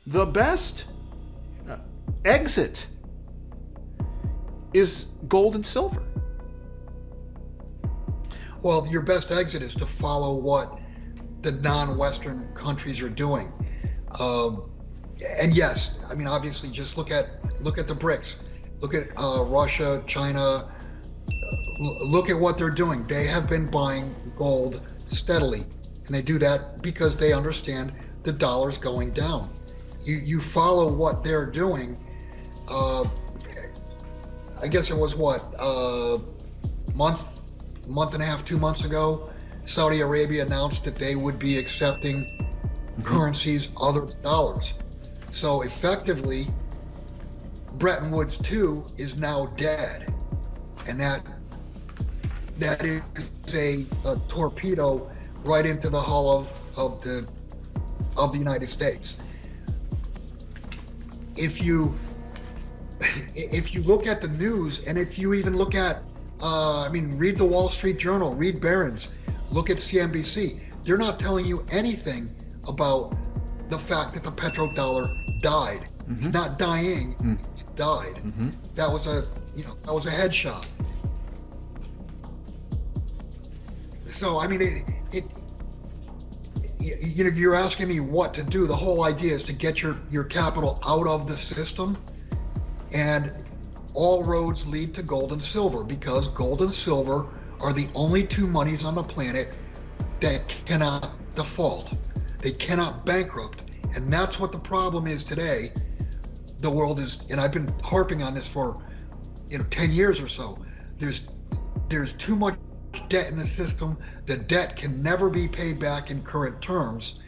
the best exit is gold and silver. Well, your best exit is to follow what the non-Western countries are doing. And yes, I mean, obviously, just look at the BRICS. Look at Russia, China. Look at what they're doing. They have been buying gold steadily, and they do that because they understand the dollar's going down. You follow what they're doing. I guess it was month and a half, 2 months ago, Saudi Arabia announced that they would be accepting currencies other than dollars. So effectively, Bretton Woods 2 is now dead, and that is a torpedo right into the hull of the United States. If you look at the news, and if you even look at read the Wall Street Journal, read Barron's, look at CNBC. They're not telling you anything about the fact that the petrodollar died. It's not dying; it died. That was a headshot. So I mean, you're asking me what to do. The whole idea is to get your capital out of the system, and all roads lead to gold and silver, because gold and silver are the only two monies on the planet that cannot default. They cannot bankrupt. And that's what the problem is today. The world is, and I've been harping on this for 10 years or so. There's too much debt in the system. The debt can never be paid back in current terms.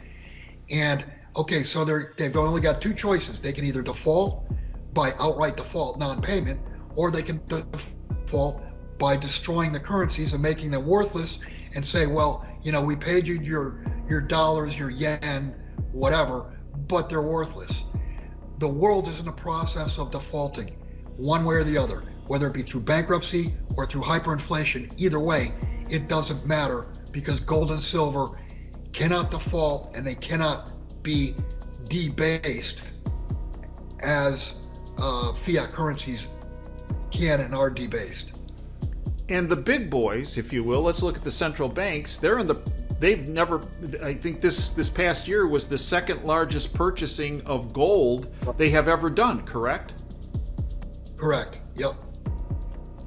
And okay, so they've only got two choices. They can either default by outright default, non-payment, or they can default by destroying the currencies and making them worthless, and say, well, we paid you your dollars, your yen, whatever, but they're worthless. The world is in a process of defaulting, one way or the other, whether it be through bankruptcy or through hyperinflation. Either way, it doesn't matter, because gold and silver cannot default, and they cannot be debased as fiat currencies can and are debased. And the big boys, if you will, let's look at the central banks. I think this past year was the second largest purchasing of gold they have ever done, correct? Correct, yep.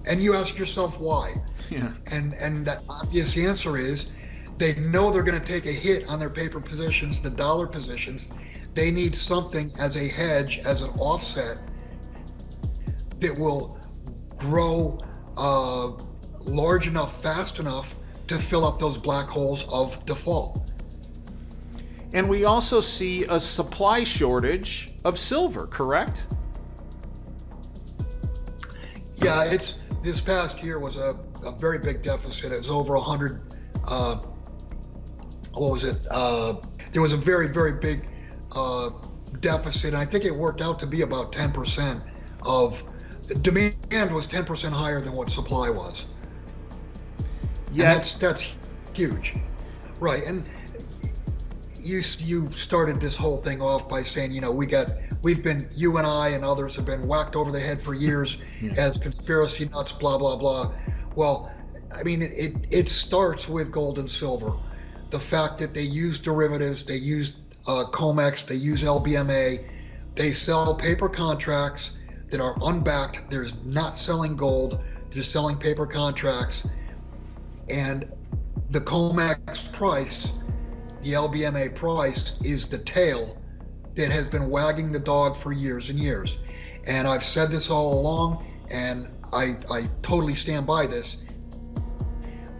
And you ask yourself why. Yeah. And the obvious answer is they know they're going to take a hit on their paper positions, the dollar positions. They need something as a hedge, as an offset, that will grow large enough, fast enough to fill up those black holes of default. And we also see a supply shortage of silver, correct? Yeah, this past year was a very big deficit. It was over 100. There was a very, very big deficit, and I think it worked out to be about 10% of demand was 10% higher than what supply was. Yeah, that's huge, right? And you started this whole thing off by saying, you and I and others have been whacked over the head for years as conspiracy nuts, blah blah blah. Well, I mean, it starts with gold and silver. The fact that they use derivatives, they use COMEX, they use LBMA, they sell paper contracts that are unbacked. They're not selling gold, they're selling paper contracts. And the COMEX price, the LBMA price, is the tail that has been wagging the dog for years and years. And I've said this all along, and I totally stand by this.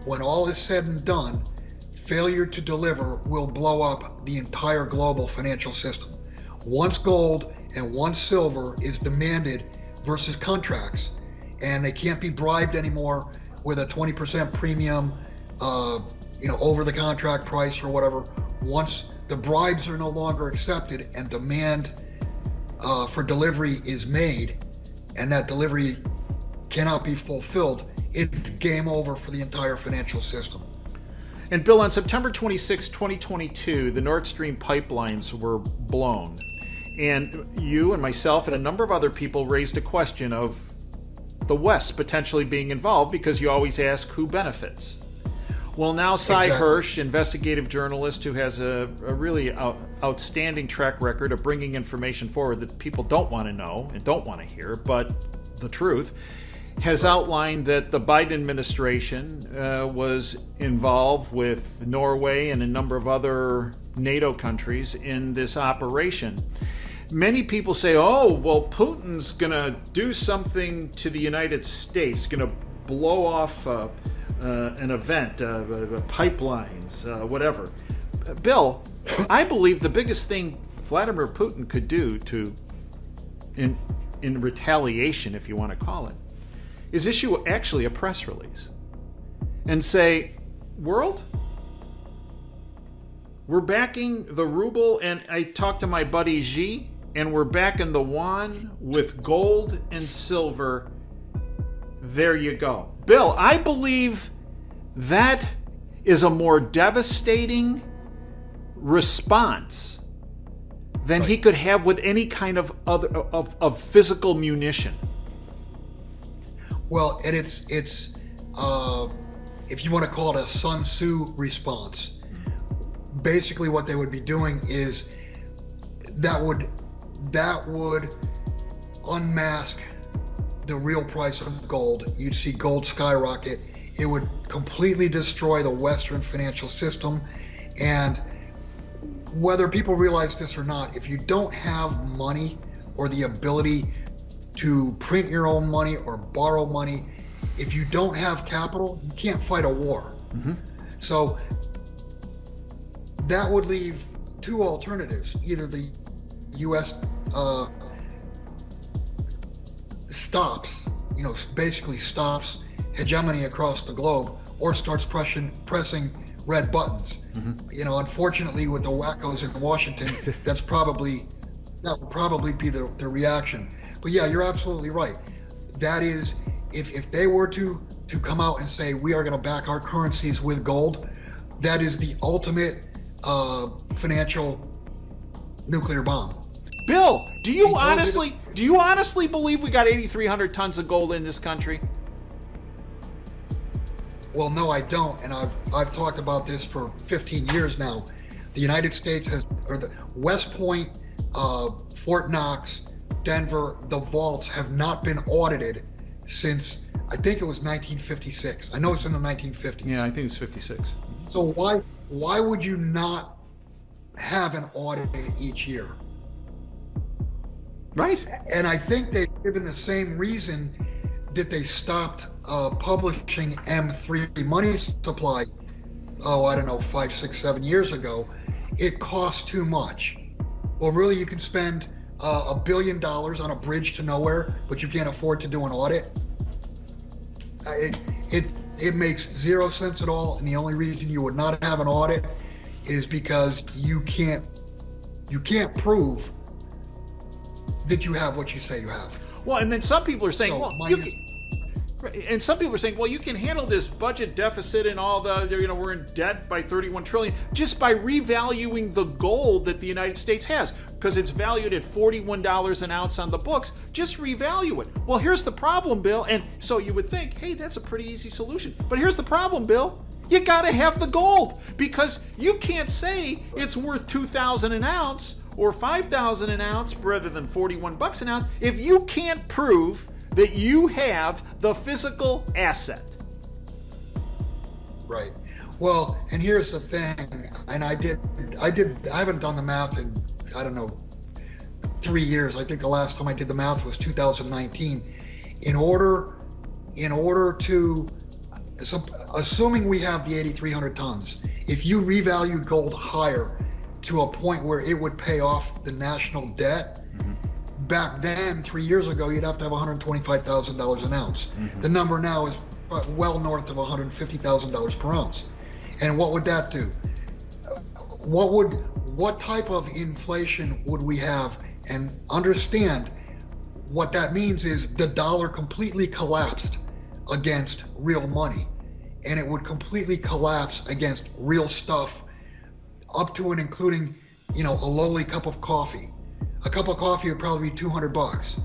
When all is said and done, failure to deliver will blow up the entire global financial system. Once gold and once silver is demanded versus contracts, and they can't be bribed anymore with a 20% premium, over the contract price or whatever. Once the bribes are no longer accepted and demand for delivery is made, and that delivery cannot be fulfilled, it's game over for the entire financial system. And Bill, on September 26, 2022, the Nord Stream pipelines were blown. And you and myself and a number of other people raised a question of the West potentially being involved, because you always ask who benefits. Well, now Cy Hirsch, investigative journalist who has a really outstanding track record of bringing information forward that people don't want to know and don't want to hear, but the truth, has outlined that the Biden administration was involved with Norway and a number of other NATO countries in this operation. Many people say, oh, well, Putin's going to do something to the United States, going to blow off an event, pipelines, whatever. Bill, I believe the biggest thing Vladimir Putin could do in retaliation, if you want to call it, is issue actually a press release and say, world, we're backing the ruble, and I talked to my buddy Xi, and we're backing the yuan with gold and silver. There you go. Bill, I believe that is a more devastating response than he could have with any kind of other of physical munition. Well, and it's if you want to call it a Sun Tzu response, basically what they would be doing is that would unmask the real price of gold. You'd see gold skyrocket. It would completely destroy the Western financial system. And whether people realize this or not, if you don't have money or the ability to print your own money or borrow money, if you don't have capital, you can't fight a war. Mm-hmm. So that would leave two alternatives. Either the U.S. basically stops hegemony across the globe, or starts pressing red buttons. Mm-hmm. Unfortunately, with the wackos in Washington, that would probably be the reaction. But yeah, you're absolutely right. That is, if they were to come out and say we are going to back our currencies with gold, that is the ultimate financial nuclear bomb. Bill, do you honestly believe we got 8,300 tons of gold in this country? Well, no, I don't, and I've talked about this for 15 years now. The United States the West Point, Fort Knox, Denver, the vaults have not been audited since, I think it was 1956. I know it's in the 1950s. Yeah, I think it's 56. So why would you not have an audit each year? Right. And I think they've given the same reason that they stopped publishing M3 money supply, 5, 6, 7 years ago. It costs too much. Well, really, you can spend $1 billion on a bridge to nowhere, but you can't afford to do an audit. It makes zero sense at all, and the only reason you would not have an audit is because you can't prove that you have what you say you have. Well, and then some people are saying, you can handle this budget deficit and all we're in debt by 31 trillion just by revaluing the gold that the United States has, because it's valued at $41 an ounce on the books. Just revalue it. Well, here's the problem, Bill. And so you would think, hey, that's a pretty easy solution. But here's the problem, Bill. You got to have the gold, because you can't say it's worth $2,000 an ounce or $5,000 an ounce rather than $41 an ounce if you can't prove that you have the physical asset. Right. Well, and here's the thing, and I haven't done the math in, 3 years. I think the last time I did the math was 2019. In order to, assuming we have the 8,300 tons, if you revalued gold higher to a point where it would pay off the national debt, back then, 3 years ago, you'd have to have $125,000 an ounce. Mm-hmm. The number now is well north of $150,000 per ounce. And what would that do? What type of inflation would we have? And understand what that means is the dollar completely collapsed against real money, and it would completely collapse against real stuff, up to and including, a lowly cup of coffee. a cup of coffee would probably be $200.